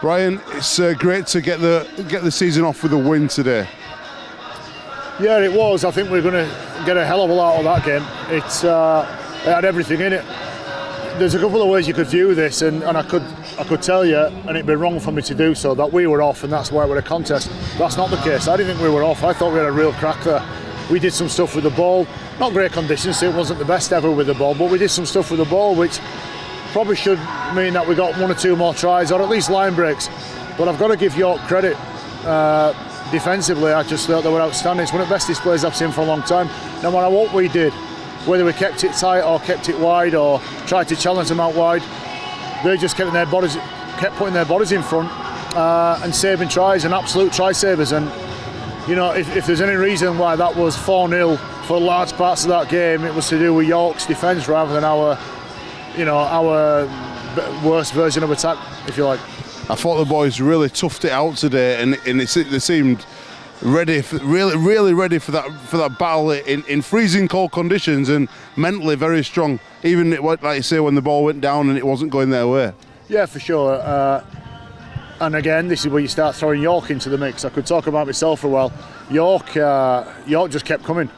Brian, it's great to get the season off with a win today. Yeah, it was. I think we're going to get a hell of a lot out of that game. It had everything in it. There's a couple of ways you could view this, and I could tell you, and it'd be wrong for me to do so, that we were off and that's why we're a contest. That's not the case. I didn't think we were off. I thought we had a real crack there. We did some stuff with the ball. Not great conditions, so it wasn't the best ever with the ball, but we did some stuff with the ball which probably should mean that we got one or two more tries, or at least line breaks. But I've got to give York credit. Defensively, I just thought they were outstanding. It's one of the best displays I've seen for a long time. No matter what we did, whether we kept it tight or kept it wide or tried to challenge them out wide, they just kept putting their bodies in front and saving tries, and absolute try savers. And you know, if there's any reason why that was 4-0 for large parts of that game, it was to do with York's defence rather than our worst version of attack, if you like. I thought the boys really toughed it out today, and they seemed ready, really ready for that battle in freezing cold conditions, and mentally very strong. Even like you say, when the ball went down and it wasn't going their way. Yeah, for sure. And again, this is where you start throwing York into the mix. I could talk about myself for a while. York just kept coming.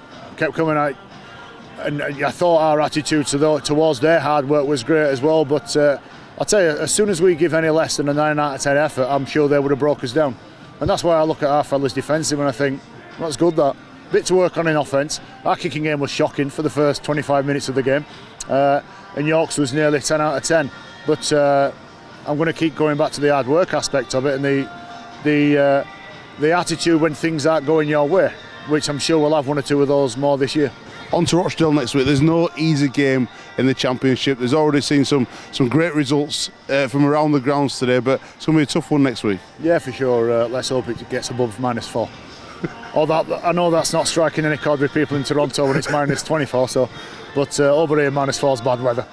And I thought our attitude towards their hard work was great as well. But I'll tell you, as soon as we give any less than a 9 out of 10 effort, I'm sure they would have broke us down. And that's why I look at our fellas defensive and I think, well, that's good, that. Bit to work on in offence. Our kicking game was shocking for the first 25 minutes of the game. And York's was nearly 10 out of 10. But I'm going to keep going back to the hard work aspect of it and the attitude when things aren't going your way, which I'm sure we'll have one or two of those more this year. On to Rochdale next week. There's no easy game in the Championship. There's already seen some great results from around the grounds today, but it's going to be a tough one next week. Yeah, for sure. Let's hope it gets above -4. I know that's not striking any chord with people in Toronto when it's -24. But over here, -4 is bad weather.